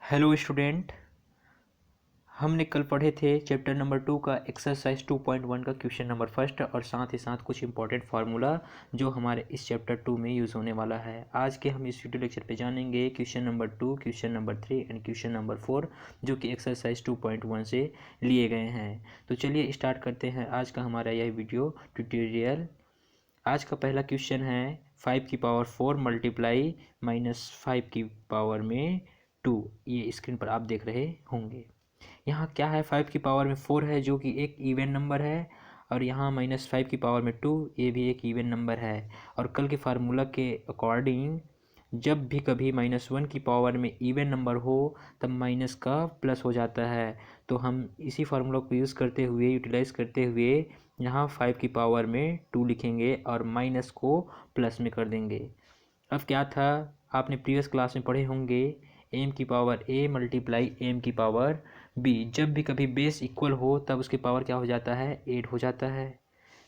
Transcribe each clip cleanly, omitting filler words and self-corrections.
Hello student. हमने कल पढ़े थे चैप्टर नंबर 2 का एक्सरसाइज 2.1 का क्वेश्चन नंबर फर्स्ट और साथ ही साथ कुछ इंपॉर्टेंट फार्मूला जो हमारे इस चैप्टर 2 में यूज़ होने वाला है। आज के हम इस वीडियो लेक्चर पे जानेंगे question number 2, question number 3 and question number 4 जो कि एक्सरसाइज 2.1 से लिए गए हैं। तो चलिए स्टार्ट करते हैं आज का हमारा यह वीडियो ट्यूटोरियल। आज का पहला क्वेश्चन है 5 की पावर 4 मल्टीप्लाई माइनस 5 की पावर में 2। ये स्क्रीन पर आप देख रहे होंगे। यहाँ क्या है, 5 की पावर में 4 है जो कि एक इवन नंबर है, और यहाँ -5 की पावर में 2 ये भी एक इवन नंबर है। और कल के फार्मूला के अकॉर्डिंग जब भी कभी -1 की पावर में इवन नंबर हो तब माइनस का प्लस हो जाता है। तो हम इसी फार्मूला को यूज़ करते हुए, यूटिलाइज करते हुए यहाँ 5 की पावर में 2 लिखेंगे और माइनस को प्लस में कर देंगे। अब क्या था, आपने प्रीवियस क्लास में पढ़े होंगे एम की पावर ए मल्टीप्लाई एम की पावर बी। जब भी कभी बेस इक्वल हो तब उसकी पावर क्या हो जाता है, 8 हो जाता है।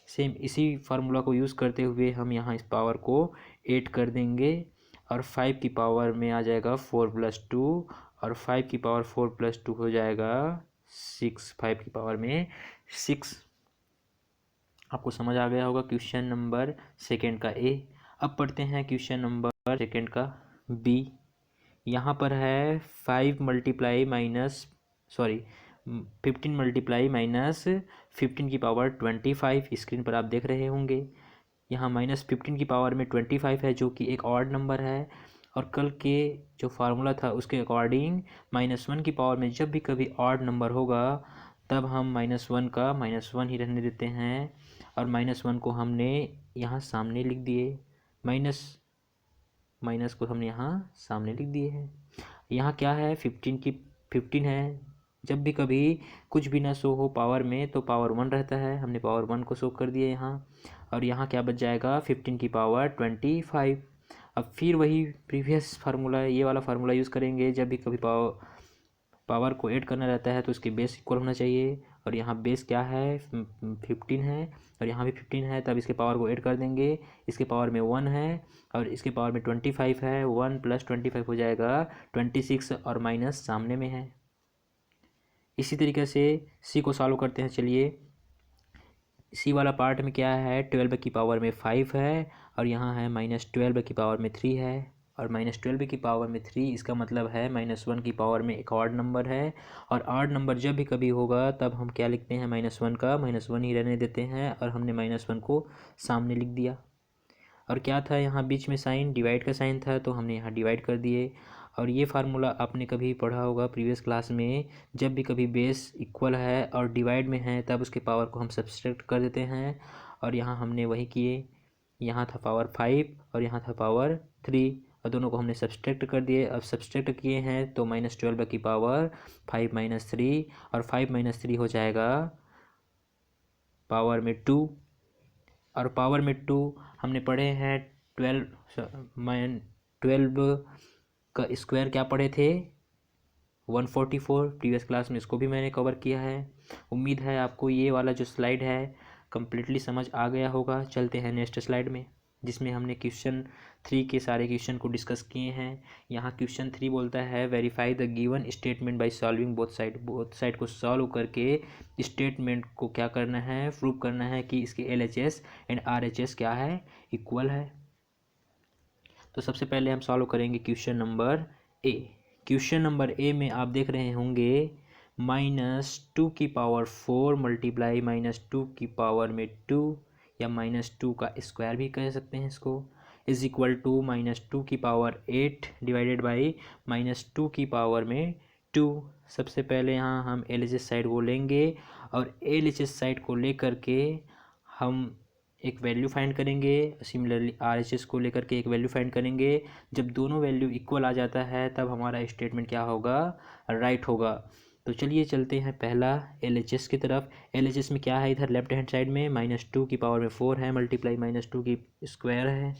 सेम इसी फार्मूला को यूज़ करते हुए हम यहाँ इस पावर को 8 कर देंगे और 5 की पावर में आ जाएगा 4 + 2 और 5 की पावर 4 + 2 हो जाएगा 6। 5 की पावर में 6। आपको समझ आ गया होगा क्वेश्चन नंबर सेकेंड का ए। अब पढ़ते हैं क्वेश्चन नंबर सेकेंड का बी। यहाँ पर है 5 मल्टीप्लाई माइनस 15 मल्टीप्लाई -15 की पावर 25। स्क्रीन पर आप देख रहे होंगे यहाँ -15 की पावर में 25 है जो कि एक ऑड नंबर है। और कल के जो फार्मूला था उसके अकॉर्डिंग -1 की पावर में जब भी कभी ऑड नंबर होगा तब हम -1 का -1 ही रहने देते हैं और -1 को हमने यहाँ सामने लिख दिए, माइनस को हमने यहाँ सामने लिख दिए हैं। यहाँ क्या है, 15 है। जब भी कभी कुछ भी ना शो हो पावर में तो पावर 1 रहता है, हमने पावर 1 को शो कर दिया यहाँ। और यहाँ क्या बच जाएगा, 15 की पावर 25। अब फिर वही प्रीवियस फार्मूला, ये वाला फार्मूला यूज़ करेंगे। जब भी कभी पावर को ऐड करना रहता है तो उसके बेस इक्वल होना चाहिए। और यहाँ बेस क्या है, 15 है और यहाँ भी 15 है, तब इसके पावर को ऐड कर देंगे। इसके पावर में 1 है और इसके पावर में 25 है। 1 + 25 हो जाएगा 26 और माइनस सामने में है। इसी तरीके से सी को सॉल्व करते हैं। चलिए, सी वाला पार्ट में क्या है, 12 की पावर में 5 है और यहाँ है -12 की पावर में 3 है और -12 की पावर में 3, इसका मतलब है -1 की पावर में एक ऑड नंबर है। और ऑड नंबर जब भी कभी होगा तब हम क्या लिखते हैं, -1 का -1 ही रहने देते हैं और हमने -1 को सामने लिख दिया। और क्या था, यहाँ बीच में साइन डिवाइड का साइन था तो हमने यहाँ डिवाइड कर दिए। और ये फार्मूला आपने कभी पढ़ा होगा प्रीवियस क्लास में, जब भी कभी बेस इक्वल है और डिवाइड में है तब उसके पावर को हम सब्सट्रैक्ट कर देते हैं। और यहाँ हमने वही किए, यहाँ था पावर 5 और यहाँ था पावर 3 और दोनों को हमने सब्सट्रैक्ट कर दिए। अब सब्सट्रैक्ट किए हैं तो -12 की पावर 5 - 3 और 5 - 3 हो जाएगा पावर में 2। और पावर में 2 हमने पढ़े हैं 12 का स्क्वायर क्या पढ़े थे, 144। प्रीवियस क्लास में इसको भी मैंने कवर किया है। उम्मीद है आपको ये वाला जो स्लाइड है कम्प्लीटली समझ आ गया होगा। चलते हैं नेक्स्ट स्लाइड में, जिसमें हमने क्वेश्चन 3 के सारे क्वेश्चन को डिस्कस किए हैं। यहाँ क्वेश्चन 3 बोलता है verify the given statement by solving both side को सॉल्व करके स्टेटमेंट को क्या करना है, प्रूव करना है कि इसके LHS एंड RHS क्या है, इक्वल है। तो सबसे पहले हम सॉल्व करेंगे question number A. Question number A में आप देख रहे होंगे -2 की पावर 4 मल्टीप्लाई -2 की पावर में 2 या -2 का स्क्वायर भी कह सकते हैं इसको, इज इक्वल टू -2 की पावर 8 डिवाइडेड बाई -2 की पावर में 2। सबसे पहले यहाँ हम LHS साइड को लेंगे और LHS साइड को लेकर के हम एक वैल्यू फाइंड करेंगे। सिमिलरली RHS को लेकर के एक वैल्यू फाइंड करेंगे। जब दोनों वैल्यू इक्वल आ जाता है तब हमारा स्टेटमेंट क्या होगा, राइट होगा। तो चलिए चलते हैं पहला LHS की तरफ। LHS में क्या है, इधर लेफ्ट हैंड साइड में -2 की पावर में 4 है मल्टीप्लाई -2 की स्क्वायर है।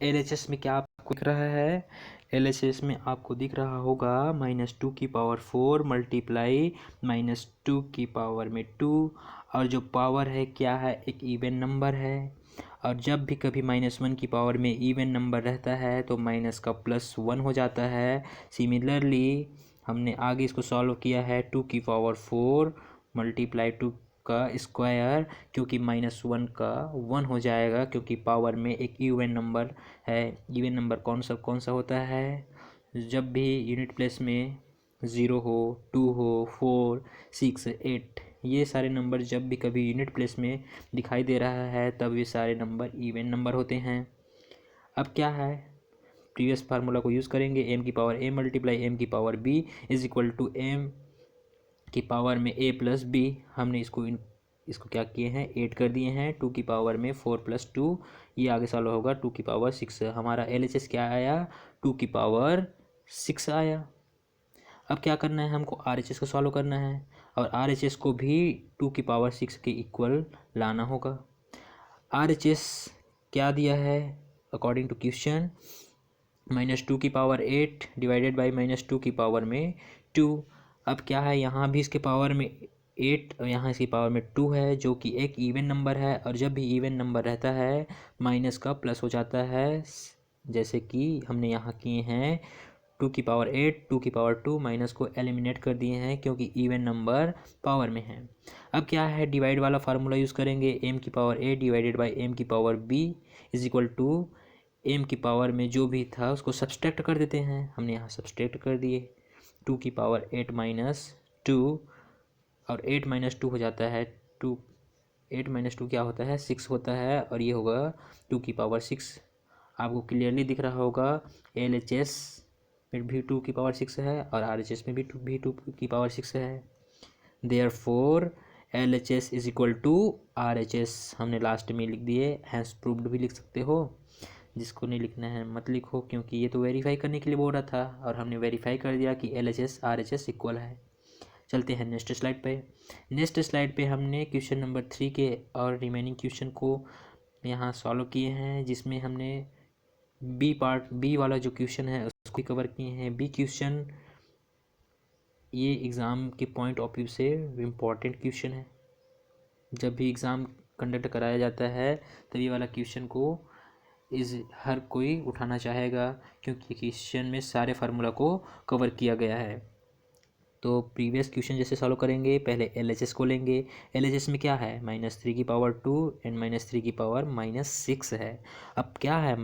LHS में क्या आपको दिख रहा है, LHS में आपको दिख रहा होगा -2 की पावर 4 मल्टीप्लाई -2 की पावर में 2। और जो पावर है क्या है, एक इवन नंबर है। और जब भी कभी -1 की पावर में इवन नंबर रहता है तो माइनस का +1 हो जाता है। सिमिलरली हमने आगे इसको सॉल्व किया है 2 की पावर 4 मल्टीप्लाई 2 का स्क्वायर, क्योंकि -1 का 1 हो जाएगा, क्योंकि पावर में एक इवन नंबर है। इवन नंबर कौन सा होता है? जब भी यूनिट प्लेस में 0 हो, 2 हो, 4, 6, 8 ये सारे नंबर जब भी कभी यूनिट प्लेस में दिखाई दे रहा है तब ये सारे नंबर इवन नंबर होते हैं। अब क्या है, प्रीवियस फार्मूला को यूज़ करेंगे, m की पावर a मल्टीप्लाई m की power b is equal to m की पावर में a प्लस b। हमने इसको क्या किए हैं, 8 कर दिए हैं। 2 की पावर में 4 + 2, ये आगे सॉल्व होगा 2 की पावर 6। हमारा LHS क्या आया, 2 की पावर 6 आया। अब क्या करना है, हमको RHS को सॉल्व करना है और RHS को भी 2 की पावर 6 के इक्वल लाना होगा। RHS क्या दिया है अकॉर्डिंग टू क्वेश्चन, -2 की पावर 8 डिवाइडेड बाई -2 की पावर में 2। अब क्या है, यहाँ भी इसके पावर में 8 और यहाँ इसकी पावर में 2 है, जो कि एक इवन नंबर है, और जब भी इवन नंबर रहता है माइनस का प्लस हो जाता है, जैसे कि हमने यहाँ किए हैं 2 की पावर 8, 2 की पावर 2, माइनस को एलिमिनेट कर दिए हैं क्योंकि इवन नंबर पावर में है। अब क्या है, डिवाइड वाला फार्मूला यूज़ करेंगे, m की power a divided by m की power b is equal to m की पावर में जो भी था उसको सब्सट्रैक्ट कर देते हैं। हमने यहाँ सब्सट्रैक्ट कर दिए, 2 की पावर 8 माइनस 2 और 8 माइनस 2 हो जाता है 2, 8 माइनस 2 क्या होता है, 6 होता है, और ये होगा 2 की पावर 6। आपको क्लियरली दिख रहा होगा LHS में भी 2 की पावर 6 है और RHS में भी 2 की पावर 6 है। Therefore LHS is equal to RHS हमने लास्ट में लिख दिए, हैंस प्रूव्ड भी लिख सकते हो। जिसको नहीं लिखना है मत लिखो, क्योंकि ये तो वेरीफाई करने के लिए बोल रहा था और हमने वेरीफाई कर दिया कि LHS RHS इक्वल है। चलते हैं नेक्स्ट स्लाइड पे। नेक्स्ट स्लाइड पे हमने क्वेश्चन नंबर 3 के और रिमेनिंग क्वेश्चन को यहाँ सॉल्व किए हैं, जिसमें हमने बी वाला जो क्वेश्चन है उसको कवर किए हैं। बी क्वेश्चन ये एग्ज़ाम के पॉइंट ऑफ व्यू से इम्पॉर्टेंट क्वेश्चन है। जब भी एग्ज़ाम कंडक्ट कराया जाता है तब ये वाला क्वेश्चन को हर कोई उठाना चाहेगा, क्योंकि क्वेश्चन में सारे फार्मूला को कवर किया गया है। तो प्रीवियस क्वेश्चन जैसे सॉल्व करेंगे, पहले LHS को लेंगे। LHS में क्या है, -3 की पावर 2 एंड -3 की पावर -6 है। अब क्या है,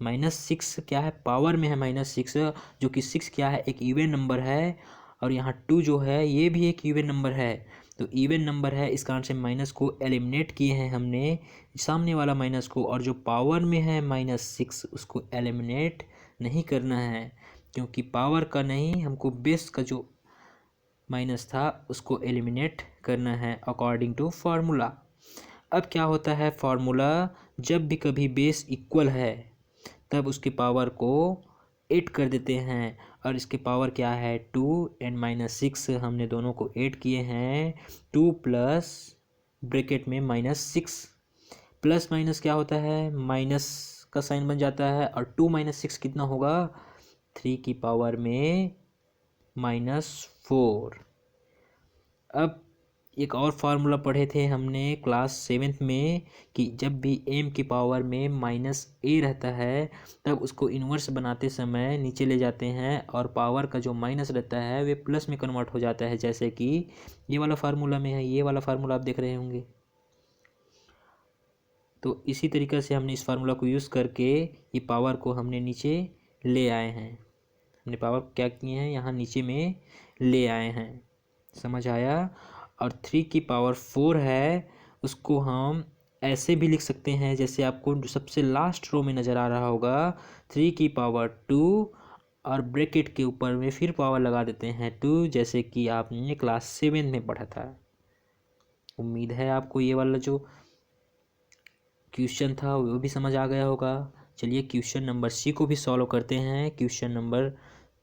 -6 क्या है, पावर में है -6, जो कि 6 क्या है, एक इवन नंबर है, और यहाँ 2 जो है ये भी एक इवन नंबर है। तो इवन नंबर है, इस कारण से माइनस को एलिमिनेट किए हैं हमने, सामने वाला माइनस को, और जो पावर में है -6 उसको एलिमिनेट नहीं करना है, क्योंकि पावर का नहीं, हमको बेस का जो माइनस था उसको एलिमिनेट करना है अकॉर्डिंग टू फार्मूला। अब क्या होता है फार्मूला, जब भी कभी बेस इक्वल है तब उसकी पावर को 8 कर देते हैं, और इसके पावर क्या है 2 एंड -6, हमने दोनों को 8 किए हैं। 2 प्लस ब्रैकेट में -6, प्लस माइनस क्या होता है, माइनस का साइन बन जाता है, और 2 - 6 कितना होगा, 3 की पावर में -4। अब एक और फार्मूला पढ़े थे हमने क्लास 7th में कि जब भी m की पावर में -a रहता है तब उसको इन्वर्स बनाते समय नीचे ले जाते हैं, और पावर का जो माइनस रहता है वे प्लस में कन्वर्ट हो जाता है, जैसे कि ये वाला फार्मूला में है। ये वाला फार्मूला आप देख रहे होंगे। तो इसी तरीक़े से हमने इस फार्मूला को यूज़ करके ये पावर को हमने नीचे ले आए हैं। हमने पावर क्या किए हैं, यहाँ नीचे में ले आए हैं, समझ आया। और 3 की पावर 4 है, उसको हम ऐसे भी लिख सकते हैं, जैसे आपको सबसे लास्ट रो में नज़र आ रहा होगा, 3 की पावर 2 और ब्रैकेट के ऊपर में फिर पावर लगा देते हैं 2, जैसे कि आपने क्लास 7 में पढ़ा था। उम्मीद है आपको ये वाला जो क्वेश्चन था वो भी समझ आ गया होगा। चलिए क्वेश्चन नंबर सी को भी सॉल्व करते हैं। क्वेश्चन नंबर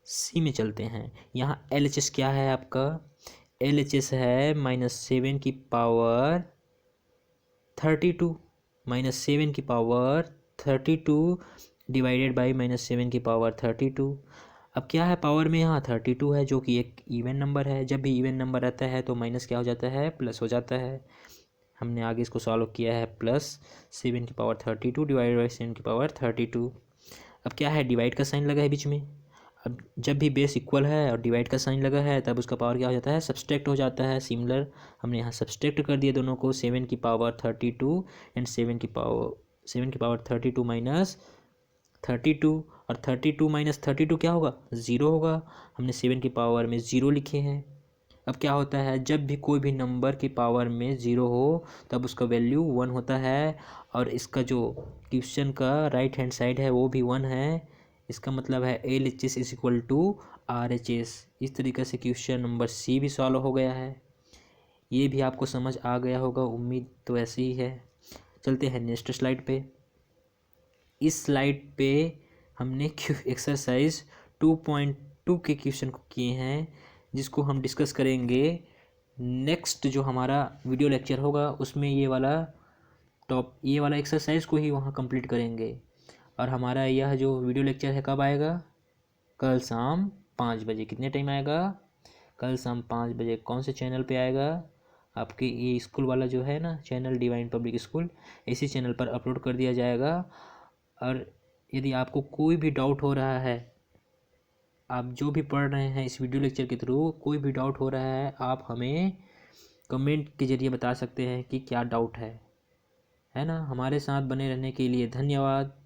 सी में चलते हैं। यहाँ LHS क्या है आपका, LHS है -7 की पावर 32, -7 की पावर 32 डिवाइडेड बाई -7 की पावर 32। अब क्या है, पावर में यहाँ 32 है, जो कि एक इवन नंबर है। जब भी इवन नंबर रहता है तो माइनस क्या हो जाता है, प्लस हो जाता है। हमने आगे इसको सॉल्व किया है +7^32 डिवाइडेड बाई 7^32। अब क्या है, डिवाइड का साइन लगा है बीच में। अब जब भी बेस इक्वल है और डिवाइड का साइन लगा है तब उसका पावर क्या हो जाता है, सब्सट्रैक्ट हो जाता है। सिमिलर हमने यहाँ सब्सट्रैक्ट कर दिया दोनों को, 7^32 एंड 7^32 माइनस 32, और 32 माइनस 32 क्या होगा, ज़ीरो होगा। हमने 7 की पावर में ज़ीरो लिखे हैं। अब क्या होता है, जब भी कोई भी नंबर की पावर में ज़ीरो हो तब उसका वैल्यू 1 होता है, और इसका जो क्वेश्चन का राइट हैंड साइड है वो भी 1 है। इसका मतलब है LHS is equal to RHS। इस तरीके से क्वेश्चन नंबर C भी सॉल्व हो गया है। ये भी आपको समझ आ गया होगा, उम्मीद तो ऐसे ही है। चलते हैं नेक्स्ट स्लाइड पे। इस स्लाइड पे हमने एक्सरसाइज 2.2 के क्वेश्चन को किए हैं, जिसको हम डिस्कस करेंगे नेक्स्ट जो हमारा वीडियो लेक्चर होगा उसमें। ये वाला एक्सरसाइज को ही वहाँ कंप्लीट करेंगे। और हमारा यह जो वीडियो लेक्चर है कब आएगा, कल शाम 5 बजे। कितने टाइम आएगा, कल शाम 5 बजे। कौन से चैनल पे आएगा, आपके ये स्कूल वाला जो है ना चैनल, डिवाइन पब्लिक स्कूल, इसी चैनल पर अपलोड कर दिया जाएगा। और यदि आपको कोई भी डाउट हो रहा है, आप जो भी पढ़ रहे हैं इस वीडियो लेक्चर के थ्रू, कोई भी डाउट हो रहा है, आप हमें कमेंट के ज़रिए बता सकते हैं कि क्या डाउट है ना। हमारे साथ बने रहने के लिए धन्यवाद।